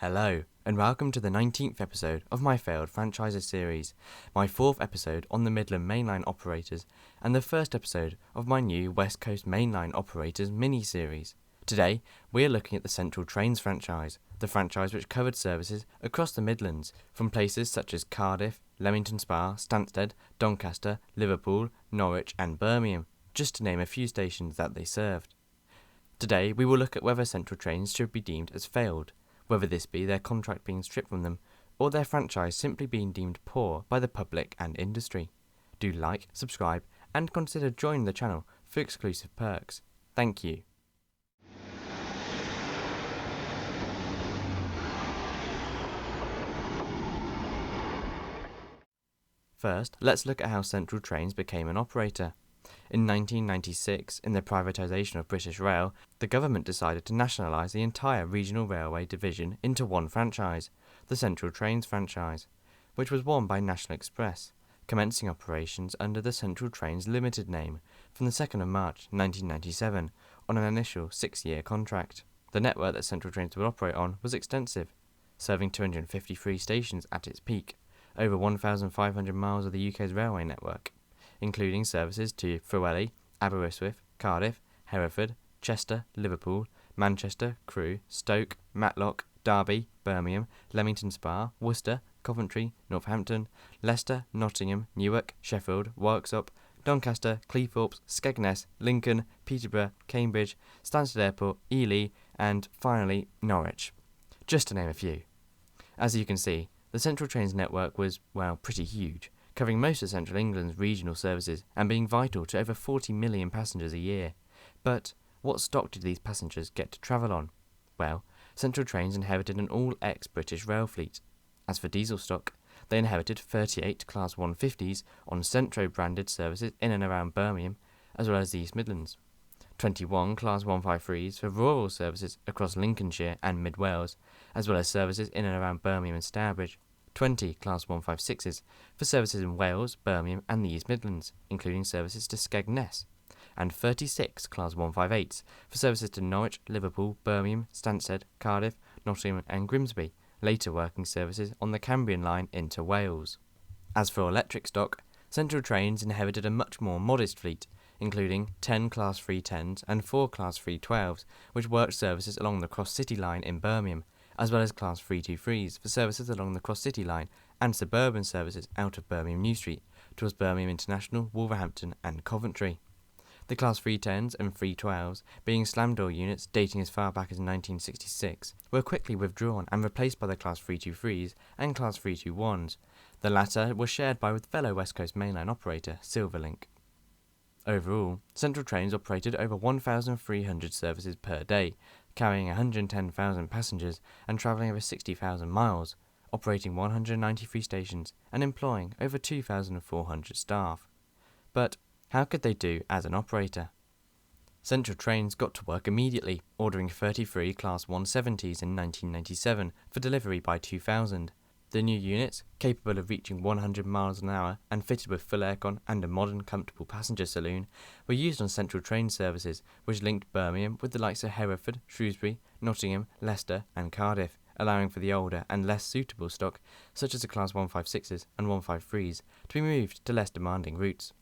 Hello, and welcome to the 19th episode of my failed franchises series, my 4th episode on the Midland Mainline operators, and the first episode of my new West Coast Mainline operators mini-series. Today, we are looking at the Central Trains franchise, the franchise which covered services across the Midlands, from places such as Cardiff, Leamington Spa, Stansted, Doncaster, Liverpool, Norwich and Birmingham, just to name a few stations that they served. Today, we will look at whether Central Trains should be deemed as failed, whether this be their contract being stripped from them, or their franchise simply being deemed poor by the public and industry. Do like, subscribe, and consider joining the channel for exclusive perks. Thank you. First, let's look at how Central Trains became an operator. In 1996, in the privatisation of British Rail, the government decided to nationalise the entire regional railway division into one franchise, the Central Trains franchise, which was won by National Express, commencing operations under the Central Trains Limited name from the 2nd of March 1997 on an initial 6-year contract. The network that Central Trains would operate on was extensive, serving 253 stations at its peak, over 1,500 miles of the UK's railway network, including services to Frawley, Aberystwyth, Cardiff, Hereford, Chester, Liverpool, Manchester, Crewe, Stoke, Matlock, Derby, Birmingham, Leamington Spa, Worcester, Coventry, Northampton, Leicester, Nottingham, Newark, Sheffield, Worksop, Doncaster, Cleethorpes, Skegness, Lincoln, Peterborough, Cambridge, Stansted Airport, Ely, and finally Norwich, just to name a few. As you can see, the Central Trains network was, well, pretty huge, covering most of Central England's regional services and being vital to over 40 million passengers a year. But what stock did these passengers get to travel on? Well, Central Trains inherited an all-ex-British rail fleet. As for diesel stock, they inherited 38 Class 150s on Centro-branded services in and around Birmingham, as well as the East Midlands, 21 Class 153s for rural services across Lincolnshire and Mid Wales, as well as services in and around Birmingham and Stourbridge, 20 Class 156s for services in Wales, Birmingham and the East Midlands, including services to Skegness, and 36 Class 158s for services to Norwich, Liverpool, Birmingham, Stansted, Cardiff, Nottingham and Grimsby, later working services on the Cambrian line into Wales. As for electric stock, Central Trains inherited a much more modest fleet, including 10 Class 310s and 4 Class 312s, which worked services along the Cross City line in Birmingham, as well as Class 323s for services along the Cross City line and suburban services out of Birmingham New Street towards Birmingham International, Wolverhampton and Coventry. The Class 310s and 312s, being slam door units dating as far back as 1966, were quickly withdrawn and replaced by the Class 323s and Class 321s. The latter were shared by fellow West Coast Mainline operator Silverlink. Overall, Central Trains operated over 1,300 services per day, carrying 110,000 passengers and travelling over 60,000 miles, operating 193 stations and employing over 2,400 staff. But how could they do as an operator? Central Trains got to work immediately, ordering 33 Class 170s in 1997 for delivery by 2000. The new units, capable of reaching 100 miles an hour and fitted with full aircon and a modern, comfortable passenger saloon, were used on Central Train services, which linked Birmingham with the likes of Hereford, Shrewsbury, Nottingham, Leicester and Cardiff, allowing for the older and less suitable stock, such as the Class 156s and 153s, to be moved to less demanding routes.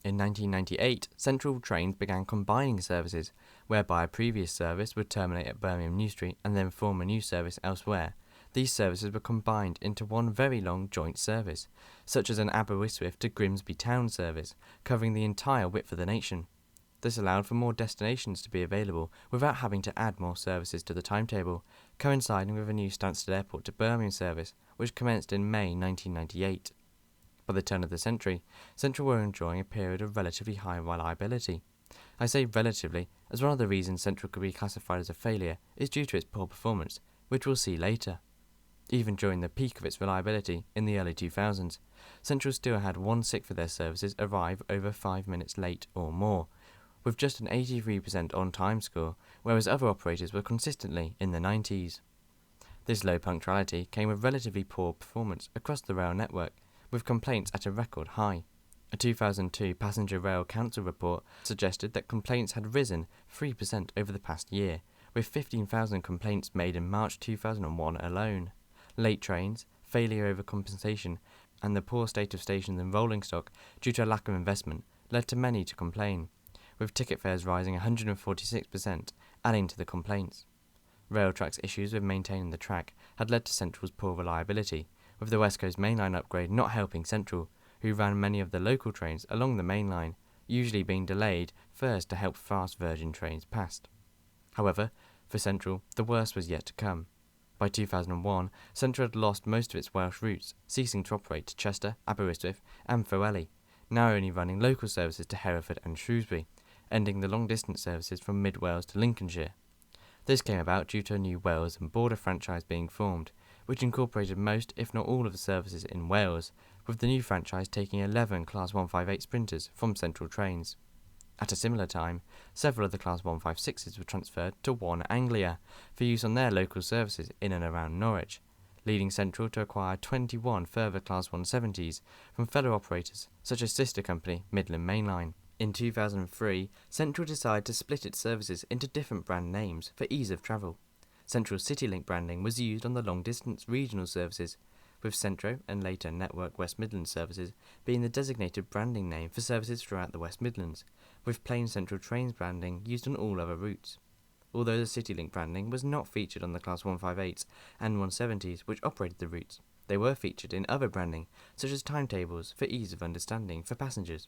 In 1998, Central Trains began combining services, whereby a previous service would terminate at Birmingham New Street and then form a new service elsewhere. These services were combined into one very long joint service, such as an Aberystwyth to Grimsby town service, covering the entire width of the nation. This allowed for more destinations to be available without having to add more services to the timetable, coinciding with a new Stansted Airport to Birmingham service, which commenced in May 1998. By the turn of the century, Central were enjoying a period of relatively high reliability. I say relatively, as one of the reasons Central could be classified as a failure is due to its poor performance, which we'll see later. Even during the peak of its reliability in the early 2000s, Central still had 1/6 of their services arrive over 5 minutes late or more, with just an 83% on-time score, whereas other operators were consistently in the 90s. This low punctuality came with relatively poor performance across the rail network, with complaints at a record high. A 2002 Passenger Rail Council report suggested that complaints had risen 3% over the past year, with 15,000 complaints made in March 2001 alone. Late trains, failure overcompensation, and the poor state of stations and rolling stock due to a lack of investment led to many to complain, with ticket fares rising 146%, adding to the complaints. Railtrack's issues with maintaining the track had led to Central's poor reliability, with the West Coast Mainline upgrade not helping Central, who ran many of the local trains along the main line, usually being delayed first to help fast Virgin trains past. However, for Central, the worst was yet to come. By 2001, Central had lost most of its Welsh routes, ceasing to operate to Chester, Aberystwyth and Llywelyn, now only running local services to Hereford and Shrewsbury, ending the long-distance services from mid-Wales to Lincolnshire. This came about due to a new Wales and Border franchise being formed, which incorporated most, if not all, of the services in Wales, with the new franchise taking 11 Class 158 sprinters from Central Trains. At a similar time, several of the Class 156s were transferred to One Anglia for use on their local services in and around Norwich, leading Central to acquire 21 further Class 170s from fellow operators such as sister company Midland Mainline. In 2003, Central decided to split its services into different brand names for ease of travel. Central's CityLink branding was used on the long-distance regional services, with Centro and later Network West Midlands services being the designated branding name for services throughout the West Midlands, with plain Central Trains branding used on all other routes. Although the CityLink branding was not featured on the Class 158s and 170s which operated the routes, they were featured in other branding, such as timetables for ease of understanding for passengers.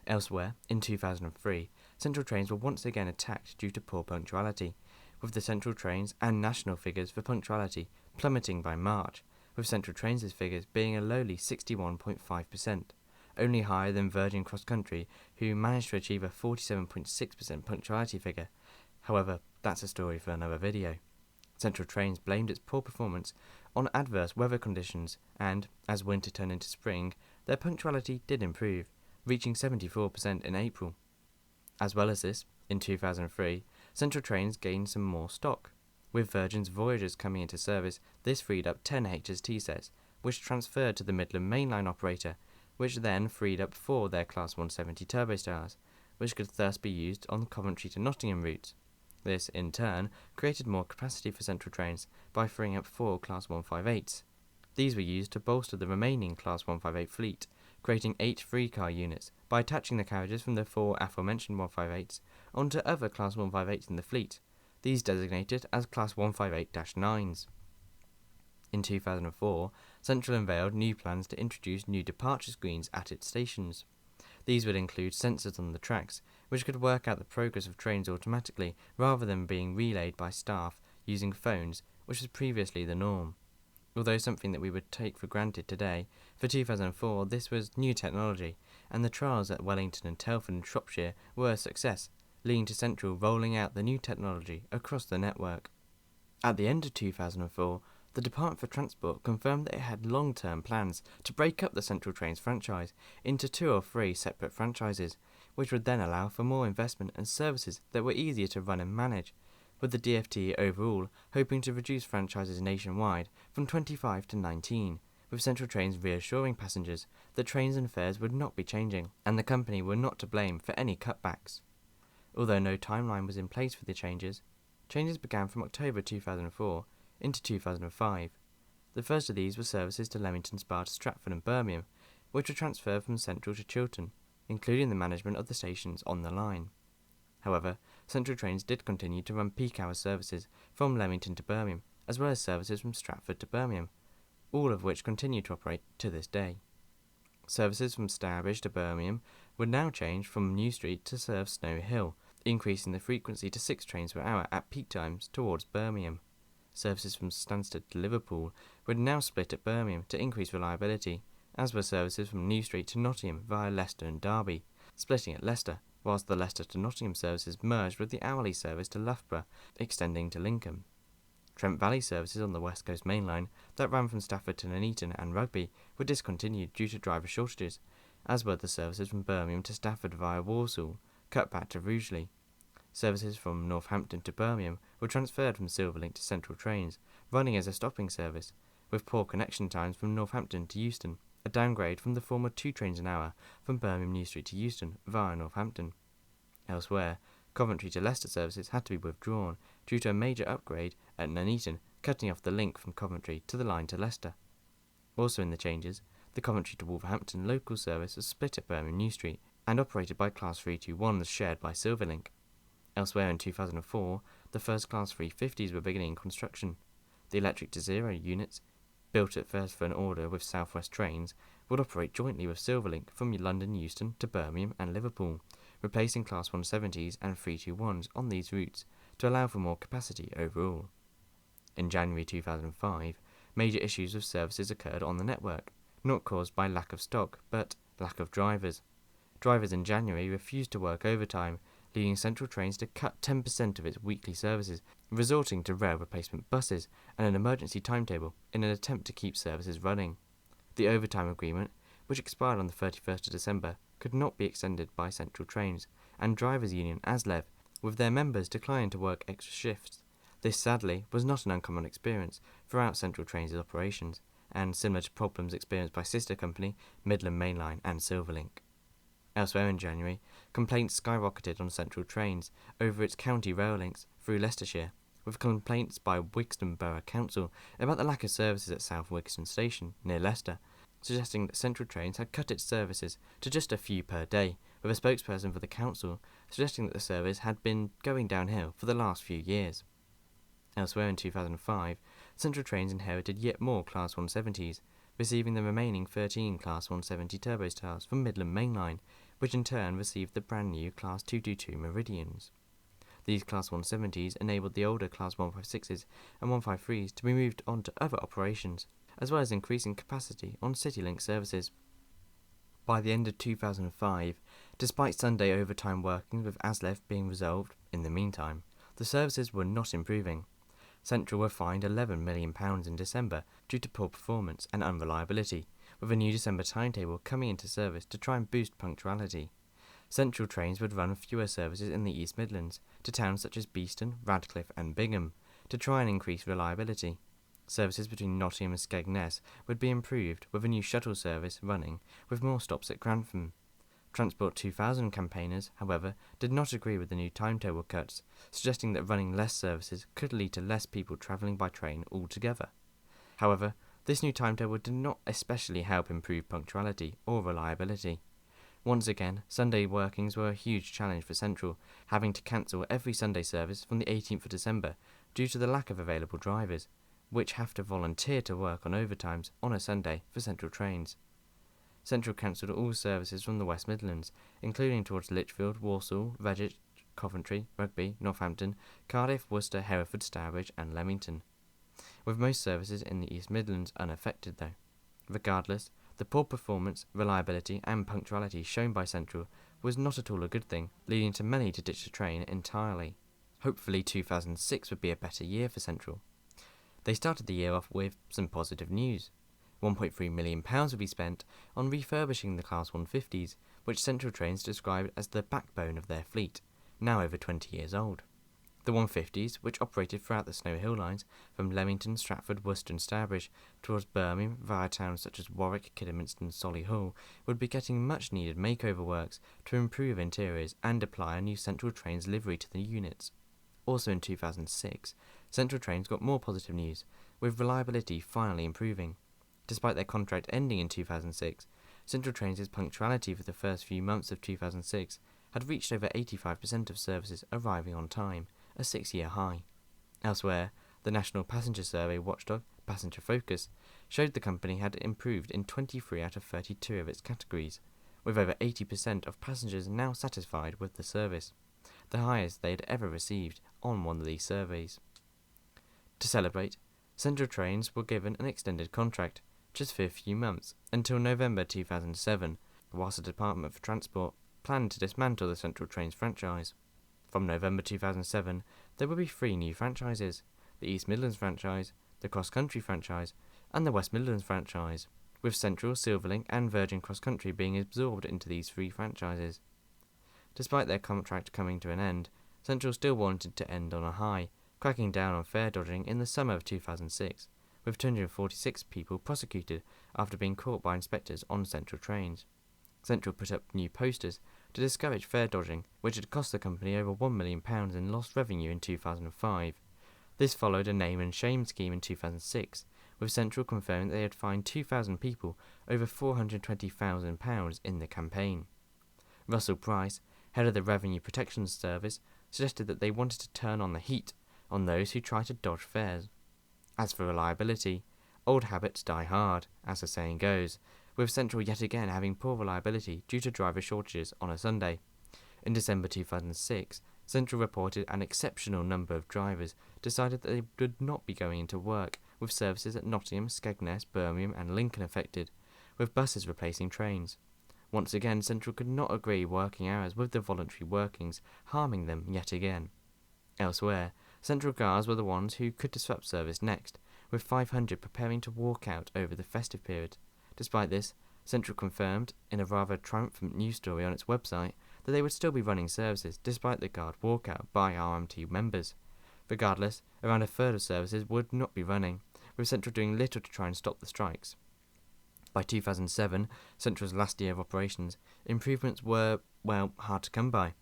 Elsewhere, in 2003, Central Trains were once again attacked due to poor punctuality, with the Central Trains and national figures for punctuality plummeting by March, with Central Trains' figures being a lowly 61.5%, only higher than Virgin Cross Country, who managed to achieve a 47.6% punctuality figure. However, that's a story for another video. Central Trains blamed its poor performance on adverse weather conditions, and, as winter turned into spring, their punctuality did improve, reaching 74% in April. As well as this, in 2003, Central Trains gained some more stock. With Virgin's Voyagers coming into service, this freed up 10 HST sets, which transferred to the Midland Mainline operator, which then freed up 4 their Class 170 Turbostars, which could thus be used on the Coventry to Nottingham routes. This, in turn, created more capacity for Central Trains by freeing up 4 Class 158s. These were used to bolster the remaining Class 158 fleet, creating 8 free-car units by attaching the carriages from the 4 aforementioned 158s onto other Class 158s in the fleet, these designated as Class 158-9s. In 2004, Central unveiled new plans to introduce new departure screens at its stations. These would include sensors on the tracks, which could work out the progress of trains automatically rather than being relayed by staff using phones, which was previously the norm. Although something that we would take for granted today, for 2004 this was new technology, and the trials at Wellington and Telford in Shropshire were a success, leading to Central rolling out the new technology across the network. At the end of 2004, the Department for Transport confirmed that it had long-term plans to break up the Central Trains franchise into 2 or 3 separate franchises, which would then allow for more investment and services that were easier to run and manage, with the DFT overall hoping to reduce franchises nationwide from 25 to 19, with Central Trains reassuring passengers that trains and fares would not be changing, and the company were not to blame for any cutbacks. Although no timeline was in place for the changes began from October 2004 into 2005. The first of these were services to Leamington Spa to Stratford and Birmingham, which were transferred from Central to Chiltern, including the management of the stations on the line. However, Central Trains did continue to run peak-hour services from Leamington to Birmingham, as well as services from Stratford to Birmingham, all of which continue to operate to this day. Services from Stourbridge to Birmingham would now change from New Street to serve Snow Hill, increasing the frequency to 6 trains per hour at peak times towards Birmingham. Services from Stansted to Liverpool would now split at Birmingham to increase reliability, as were services from New Street to Nottingham via Leicester and Derby, splitting at Leicester, whilst the Leicester to Nottingham services merged with the hourly service to Loughborough, extending to Lincoln. Trent Valley services on the West Coast Mainline that ran from Stafford to Nuneaton and Rugby were discontinued due to driver shortages, as were the services from Birmingham to Stafford via Walsall, cut back to Rugeley. Services from Northampton to Birmingham were transferred from Silverlink to Central Trains, running as a stopping service, with poor connection times from Northampton to Euston, a downgrade from the former 2 trains an hour from Birmingham New Street to Euston via Northampton. Elsewhere, Coventry to Leicester services had to be withdrawn, due to a major upgrade at Nuneaton, cutting off the link from Coventry to the line to Leicester. Also in the changes, the Coventry to Wolverhampton local service was split at Birmingham New Street and operated by Class 321 was shared by Silverlink. Elsewhere in 2004, the first Class 350s were beginning construction. The electric to zero units, built at first for an order with South West Trains, would operate jointly with Silverlink from London Euston to Birmingham and Liverpool, replacing Class 170s and 321s on these routes to allow for more capacity overall. In January 2005, major issues with services occurred on the network, not caused by lack of stock, but lack of drivers. Drivers in January refused to work overtime, leading Central Trains to cut 10% of its weekly services, resorting to rail replacement buses and an emergency timetable in an attempt to keep services running. The overtime agreement, which expired on the 31st of December, could not be extended by Central Trains, and drivers' union ASLEV, with their members declining to work extra shifts. This, sadly, was not an uncommon experience throughout Central Trains' operations, and similar to problems experienced by sister company Midland Mainline and Silverlink. Elsewhere in January, complaints skyrocketed on Central Trains over its county rail links through Leicestershire, with complaints by Wigston Borough Council about the lack of services at South Wigston Station, near Leicester, suggesting that Central Trains had cut its services to just a few per day, with a spokesperson for the council suggesting that the service had been going downhill for the last few years. Elsewhere in 2005, Central Trains inherited yet more Class 170s, receiving the remaining 13 Class 170 turbostars from Midland Mainline, which in turn received the brand new Class 222 Meridians. These Class 170s enabled the older Class 156s and 153s to be moved on to other operations, as well as increasing capacity on CityLink services. By the end of 2005, despite Sunday overtime workings with ASLEV being resolved in the meantime, the services were not improving. Central were fined £11 million in December due to poor performance and unreliability, with a new December timetable coming into service to try and boost punctuality. Central Trains would run fewer services in the East Midlands to towns such as Beeston, Radcliffe and Bingham to try and increase reliability. Services between Nottingham and Skegness would be improved with a new shuttle service running with more stops at Grantham. Transport 2000 campaigners, however, did not agree with the new timetable cuts, suggesting that running less services could lead to less people travelling by train altogether. However, this new timetable did not especially help improve punctuality or reliability. Once again, Sunday workings were a huge challenge for Central, having to cancel every Sunday service from the 18th of December due to the lack of available drivers, which have to volunteer to work on overtimes on a Sunday for Central Trains. Central cancelled all services from the West Midlands, including towards Lichfield, Walsall, Redditch, Coventry, Rugby, Northampton, Cardiff, Worcester, Hereford, Stourbridge and Leamington, with most services in the East Midlands unaffected though. Regardless, the poor performance, reliability and punctuality shown by Central was not at all a good thing, leading to many to ditch the train entirely. Hopefully 2006 would be a better year for Central. They started the year off with some positive news. £1.3 million would be spent on refurbishing the Class 150s, which Central Trains described as the backbone of their fleet, now over 20 years old. The 150s, which operated throughout the Snow Hill lines from Leamington, Stratford, Worcester and Stourbridge towards Birmingham via towns such as Warwick, Kidderminster and Solihull, would be getting much needed makeover works to improve interiors and apply a new Central Trains livery to the units. Also in 2006, Central Trains got more positive news, with reliability finally improving. Despite their contract ending in 2006, Central Trains' punctuality for the first few months of 2006 had reached over 85% of services arriving on time, a 6-year high. Elsewhere, the National Passenger Survey watchdog, Passenger Focus, showed the company had improved in 23 out of 32 of its categories, with over 80% of passengers now satisfied with the service, the highest they had ever received on one of these surveys. To celebrate, Central Trains were given an extended contract, just for a few months, until November 2007, whilst the Department for Transport planned to dismantle the Central Trains franchise. From November 2007, there will be 3 new franchises: the East Midlands franchise, the Cross Country franchise, and the West Midlands franchise, with Central, Silverlink and Virgin Cross Country being absorbed into these 3 franchises. Despite their contract coming to an end, Central still wanted to end on a high, cracking down on fare dodging in the summer of 2006, with 246 people prosecuted after being caught by inspectors on Central Trains. Central put up new posters to discourage fare dodging, which had cost the company over £1 million in lost revenue in 2005. This followed a name and shame scheme in 2006, with Central confirming that they had fined 2,000 people over £420,000 in the campaign. Russell Price, head of the Revenue Protection Service, suggested that they wanted to turn on the heat on those who try to dodge fares. As for reliability, old habits die hard, as the saying goes, with Central yet again having poor reliability due to driver shortages on a Sunday. In December 2006, Central reported an exceptional number of drivers decided that they would not be going into work, with services at Nottingham, Skegness, Birmingham and Lincoln affected, with buses replacing trains. Once again, Central could not agree working hours with the voluntary workings, harming them yet again. Elsewhere, Central cars were the ones who could disrupt service next, with 500 preparing to walk out over the festive period. Despite this, Central confirmed, in a rather triumphant news story on its website, that they would still be running services despite the guard walkout by RMT members. Regardless, around a third of services would not be running, with Central doing little to try and stop the strikes. By 2007, Central's last year of operations, improvements were, well, hard to come by.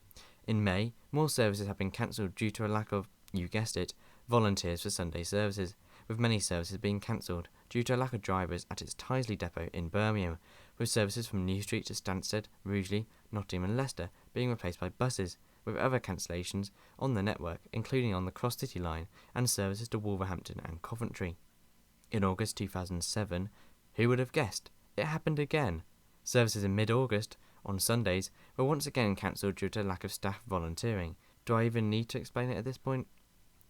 In May, more services have been cancelled due to a lack of, you guessed it, volunteers for Sunday services, with many services being cancelled due to a lack of drivers at its Tyseley depot in Birmingham, with services from New Street to Stansted, Rugeley, Nottingham and Leicester being replaced by buses, with other cancellations on the network, including on the Cross City line and services to Wolverhampton and Coventry. In August 2007, who would have guessed? It happened again. Services in mid-August, on Sundays, were once again cancelled due to lack of staff volunteering. Do I even need to explain it at this point?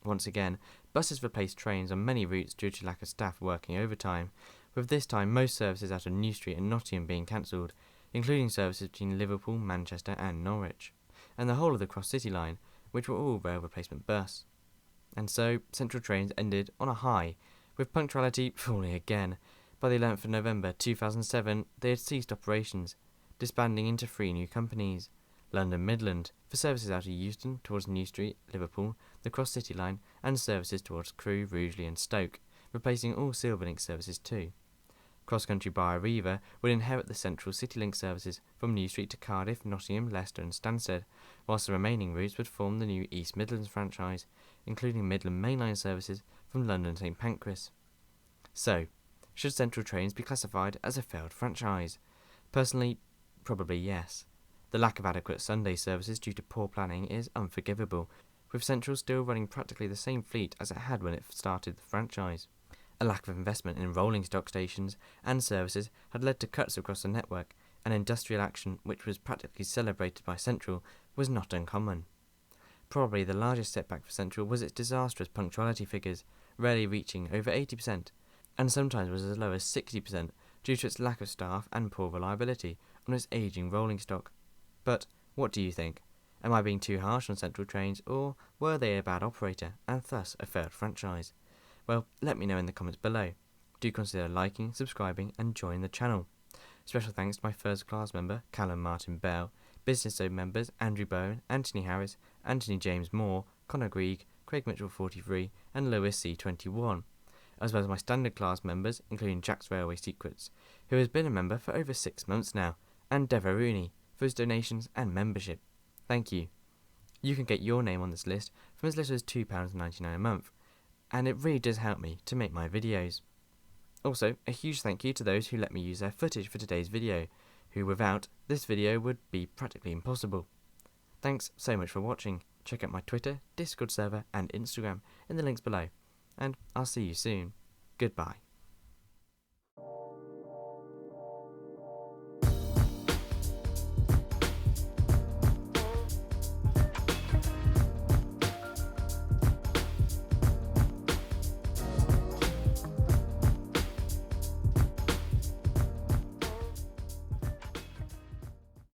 Once again, buses replaced trains on many routes due to lack of staff working overtime, with this time most services out of New Street and Nottingham being cancelled, including services between Liverpool, Manchester and Norwich, and the whole of the Cross City line, which were all rail replacement bus. And so, Central trains ended on a high, with punctuality falling again. By the 11th of November 2007, they had ceased operations, disbanding into 3 new companies: London Midland, for services out of Euston towards New Street, Liverpool, the Cross City line, and services towards Crewe, Rugeley and Stoke, replacing all Silverlink services too. Cross Country by Arriva would inherit the Central CityLink services from New Street to Cardiff, Nottingham, Leicester and Stansted, whilst the remaining routes would form the new East Midlands franchise, including Midland Mainline services from London St Pancras. So, should Central trains be classified as a failed franchise? Personally, probably yes. The lack of adequate Sunday services due to poor planning is unforgivable, with Central still running practically the same fleet as it had when it started the franchise. A lack of investment in rolling stock stations and services had led to cuts across the network, and industrial action, which was practically celebrated by Central, was not uncommon. Probably the largest setback for Central was its disastrous punctuality figures, rarely reaching over 80%, and sometimes was as low as 60% due to its lack of staff and poor reliability on its ageing rolling stock. But what do you think? Am I being too harsh on Central trains, or were they a bad operator and thus a failed franchise? Well, let me know in the comments below. Do consider liking, subscribing and join the channel. Special thanks to my first class member, Callum Martin Bell, Business Zone members Andrew Bowen, Anthony Harris, Anthony James Moore, Connor Grieg, Craig Mitchell 43 and Lewis C21, as well as my standard class members, including Jack's Railway Secrets, who has been a member for over 6 months now, and Deva Rooney for his donations and membership. Thank you. You can get your name on this list from as little as £2.99 a month, and it really does help me to make my videos. Also, a huge thank you to those who let me use their footage for today's video, who without, this video would be practically impossible. Thanks so much for watching. Check out my Twitter, Discord server and Instagram in the links below, and I'll see you soon. Goodbye.